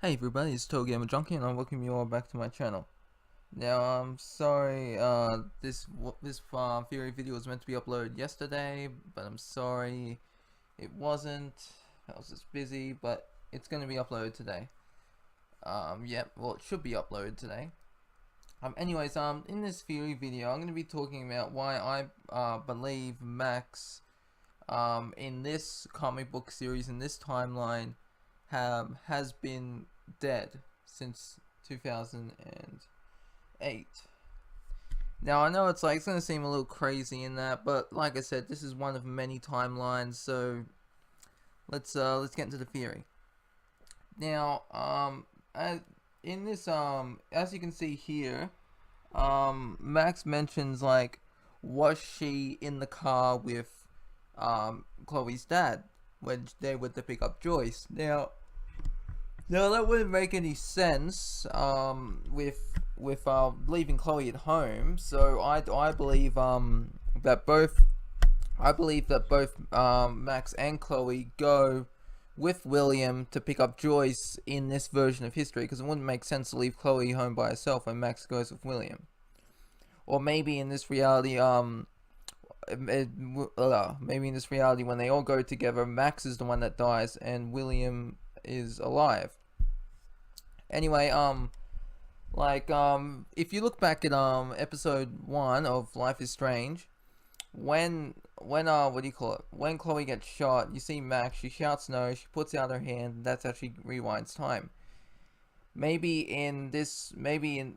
Hey everybody, it's TotalGamerJunkie and I welcome you all back to my channel. Now, I'm sorry, this theory video was meant to be uploaded yesterday, but I'm sorry it wasn't. I was just busy, but it's going to be uploaded today. Well, it should be uploaded today. In this theory video, I'm going to be talking about why I believe Max, in this comic book series, in this timeline, has been dead since 2008. Now I know it's gonna seem a little crazy in that, but like I said, this is one of many timelines. So let's get into the theory. Now, as as you can see here, Max mentions was she in the car with Chloe's dad when they went to pick up Joyce? Now that wouldn't make any sense with leaving Chloe at home. So I believe that both Max and Chloe go with William to pick up Joyce in this version of history, because it wouldn't make sense to leave Chloe home by herself when Max goes with William. Or maybe in this reality maybe in this reality when they all go together, Max is the one that dies and William is alive. Anyway, if you look back at episode 1 of Life is Strange, when what do you call it? When Chloe gets shot, you see Max. She shouts no. She puts out her hand. And that's how she rewinds time.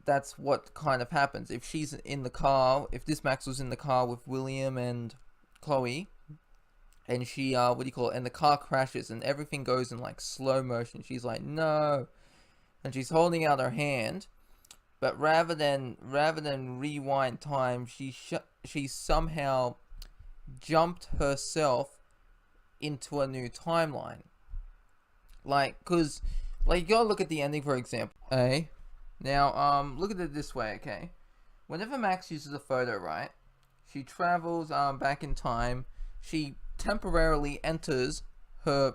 That's what kind of happens. If she's in the car, if this Max was in the car with William and Chloe, and she and the car crashes and everything goes in slow motion. She's like no, and she's holding out her hand, but rather than rewind time, she somehow jumped herself into a new timeline. Cause you gotta look at the ending, for example. Okay. Now look at it this way. Okay, whenever Max uses a photo, right, she travels back in time. She temporarily enters her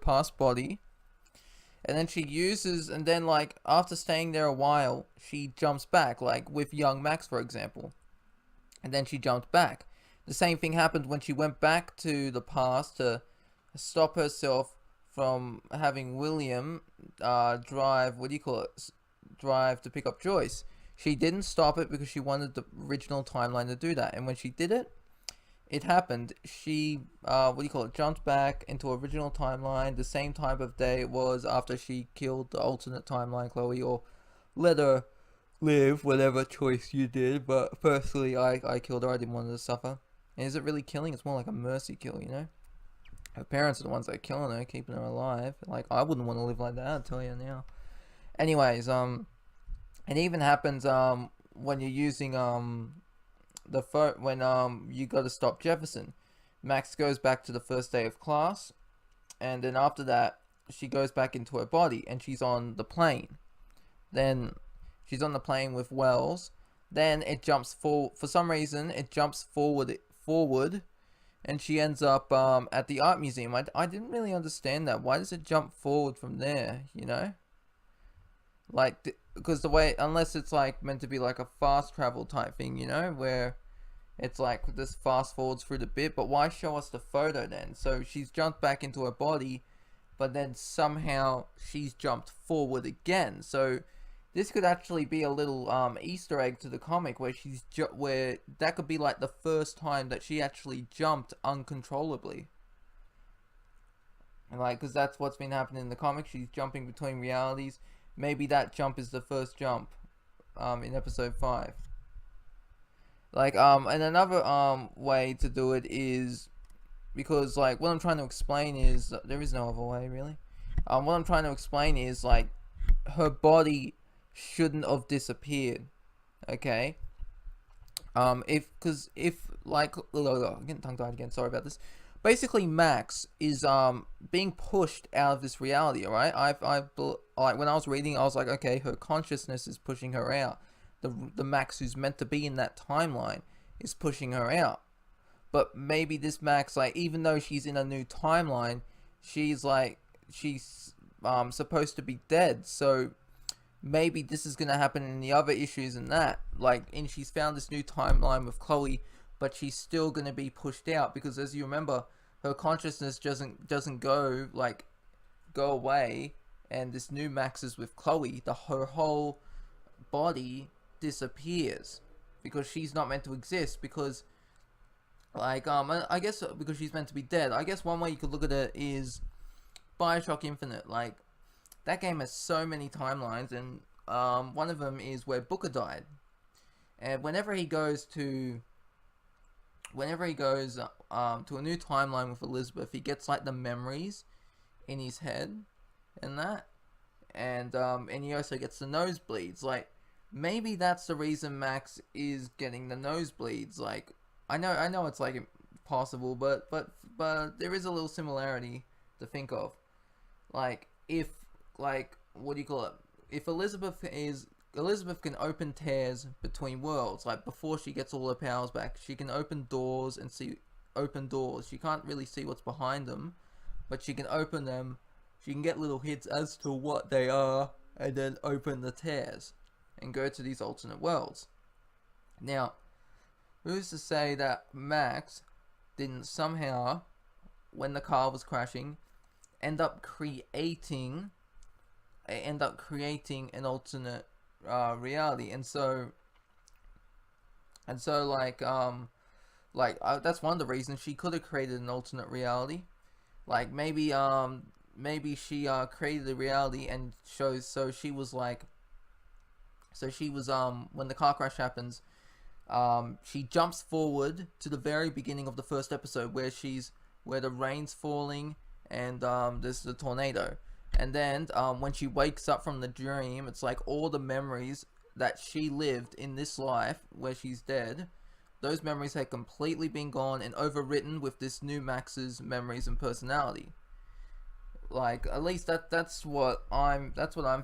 past body, and then after staying there a while, she jumps back, with young Max, for example. And then she jumped back. The same thing happened when she went back to the past to stop herself from having William drive to pick up Joyce. She didn't stop it because she wanted the original timeline to do that. And when she did it, it happened. She jumped back into original timeline, the same type of day it was after she killed the alternate timeline Chloe, or let her live, whatever choice you did. But personally, I killed her. I didn't want her to suffer. And is it really killing? It's more like a mercy kill, you know? Her parents are the ones that are killing her, keeping her alive. I wouldn't want to live like that, I'll tell you now. Anyways, it even happens when you're using when you got to stop Jefferson. Max goes back to the first day of class, and then after that she goes back into her body and she's on the plane. Then she's on the plane with Wells. Then it jumps for some reason it jumps forward, and she ends up at the art museum. I didn't really understand that. Why does it jump forward from there, you know? Because the way, unless it's meant to be a fast travel type thing, you know, where it's this fast forwards through the bit. But why show us the photo then? So she's jumped back into her body, but then somehow she's jumped forward again. So this could actually be a little Easter egg to the comic, where where that could be the first time that she actually jumped uncontrollably. And because that's what's been happening in the comic. She's jumping between realities. Maybe that jump is the first jump in episode 5. And another way to do it is because what I'm trying to explain is there is no other way really. What I'm trying to explain is her body shouldn't have disappeared. Okay. I'm getting tongue tied again. Sorry about this. Basically, Max is being pushed out of this reality. All right. When I was reading, I was like, okay, her consciousness is pushing her out. The Max who's meant to be in that timeline is pushing her out. But maybe this Max, even though she's in a new timeline, she's supposed to be dead. So maybe this is gonna happen in the other issues and that. Like, and she's found this new timeline with Chloe, but she's still gonna be pushed out because, as you remember, her consciousness doesn't go away, and this new Max is with Chloe. Her whole body disappears because she's not meant to exist, because I guess because she's meant to be dead. I guess one way you could look at it is Bioshock Infinite. Like, that game has so many timelines, and one of them is where Booker died, and whenever he goes to a new timeline with Elizabeth, he gets like the memories in his head and that, and he also gets the nosebleeds. Like, maybe that's the reason Max is getting the nosebleeds. Like, I know it's like impossible, but there is a little similarity to think of. Like, if, like, what do you call it? If Elizabeth can open tears between worlds, like before she gets all her powers back, she can open doors and see open doors. She can't really see what's behind them, but she can open them. She can get little hints as to what they are, and then open the tears and go to these alternate worlds. Now, who's to say that Max didn't somehow, when the car was crashing, end up creating an alternate reality, and so that's one of the reasons she could have created an alternate reality. Like, maybe she created the reality and shows, so she was when the car crash happens, she jumps forward to the very beginning of the first episode where the rain's falling and there's the tornado. And then when she wakes up from the dream, it's like all the memories that she lived in this life where she's dead, those memories had completely been gone and overwritten with this new Max's memories and personality. Like, at least that's what I'm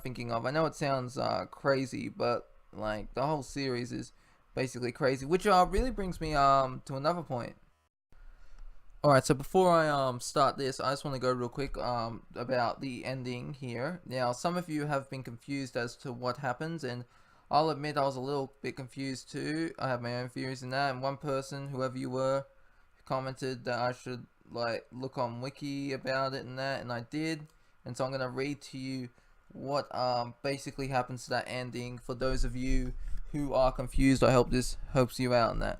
thinking of. I know it sounds crazy, but like, the whole series is basically crazy, which really brings me to another point. Alright, so before I start this, I just want to go real quick about the ending here. Now, some of you have been confused as to what happens, and I'll admit I was a little bit confused too. I have my own theories in that, and one person, whoever you were, commented that I should like look on Wiki about it and that, and I did. And so I'm going to read to you what basically happens to that ending for those of you who are confused. I hope this helps you out in that.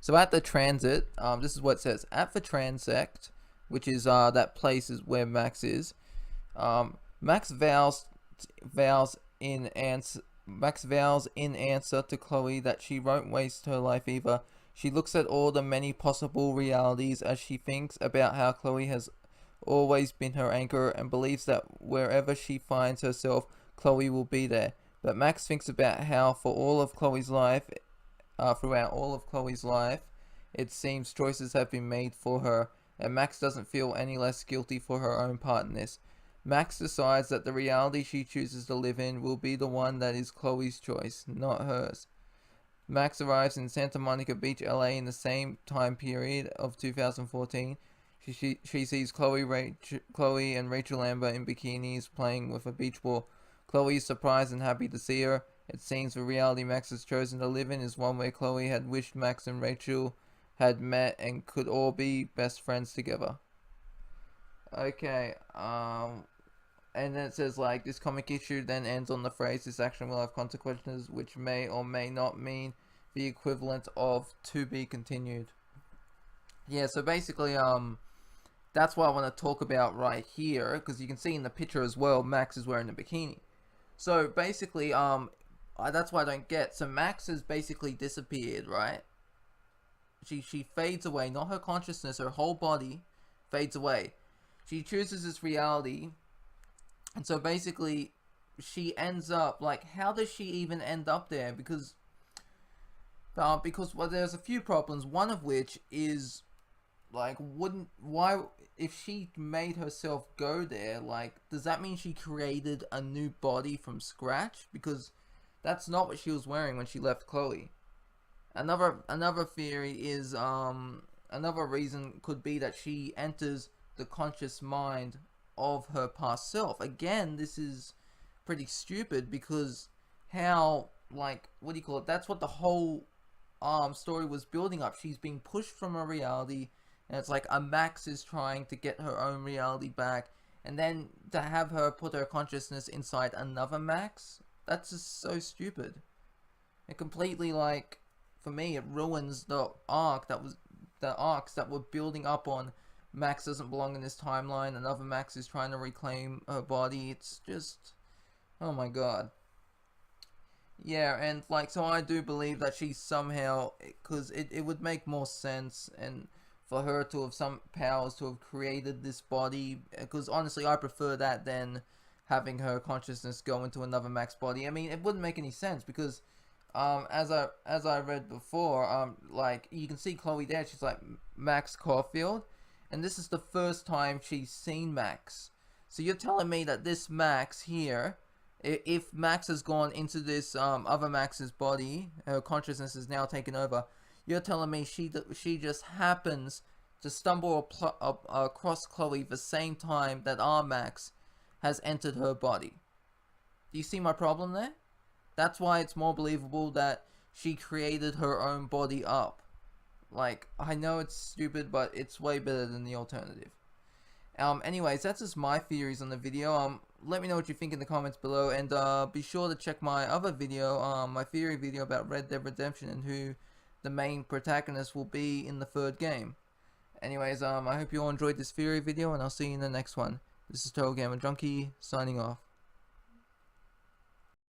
So at the transit, this is what it says. At the transect, which is that place is where Max is. Max vows in answer to Chloe that she won't waste her life either. She looks at all the many possible realities as she thinks about how Chloe has always been her anchor, and believes that wherever she finds herself, Chloe will be there. But Max thinks about how for all of Chloe's life, throughout all of Chloe's life, it seems choices have been made for her, and Max doesn't feel any less guilty for her own part in this. Max decides that the reality she chooses to live in will be the one that is Chloe's choice, not hers. Max arrives in Santa Monica Beach, LA in the same time period of 2014. She sees Chloe and Rachel Amber in bikinis playing with a beach ball. Chloe is surprised and happy to see her. It seems the reality Max has chosen to live in is one where Chloe had wished Max and Rachel had met and could all be best friends together. Okay, and then it says, like, this comic issue then ends on the phrase, this action will have consequences which may or may not mean the equivalent of to be continued. Yeah, so basically, that's what I want to talk about right here, because you can see in the picture as well, Max is wearing a bikini. So basically, that's what I don't get. So Max has basically disappeared, right? She fades away, not her consciousness, her whole body fades away. She chooses this reality, and so basically, she ends up, like, how does she even end up there? Because well, there's a few problems. One of which is, like, why, if she made herself go there, like, does that mean she created a new body from scratch? Because that's not what she was wearing when she left Chloe. Another theory is, another reason could be that she enters the conscious mind of her past self. Again, this is pretty stupid because how, like, what do you call it? That's what the whole story was building up. She's being pushed from a reality, and it's like a Max is trying to get her own reality back, and then to have her put her consciousness inside another Max, that's just so stupid. It completely, like, for me, it ruins the arcs that were building up on Max doesn't belong in this timeline, another Max is trying to reclaim her body. It's just, oh my god. Yeah, and like, so I do believe that she somehow, because it would make more sense, and for her to have some powers to have created this body, because honestly I prefer that than having her consciousness go into another Max body. I mean, it wouldn't make any sense, because as I read before, like, you can see Chloe there, she's like Max Caulfield, and this is the first time she's seen Max. So you're telling me that this Max here, if Max has gone into this other Max's body, her consciousness is now taken over, you're telling me she just happens to stumble across Chloe the same time that our Max has entered her body. Do you see my problem there? That's why it's more believable that she created her own body up. Like, I know it's stupid, but it's way better than the alternative. Anyways, that's just my theories on the video. Let me know what you think in the comments below, and be sure to check my other video, my theory video about Red Dead Redemption and who the main protagonist will be in the third game. Anyways, I hope you all enjoyed this theory video, and I'll see you in the next one. This is TotalGamerJunkie, signing off.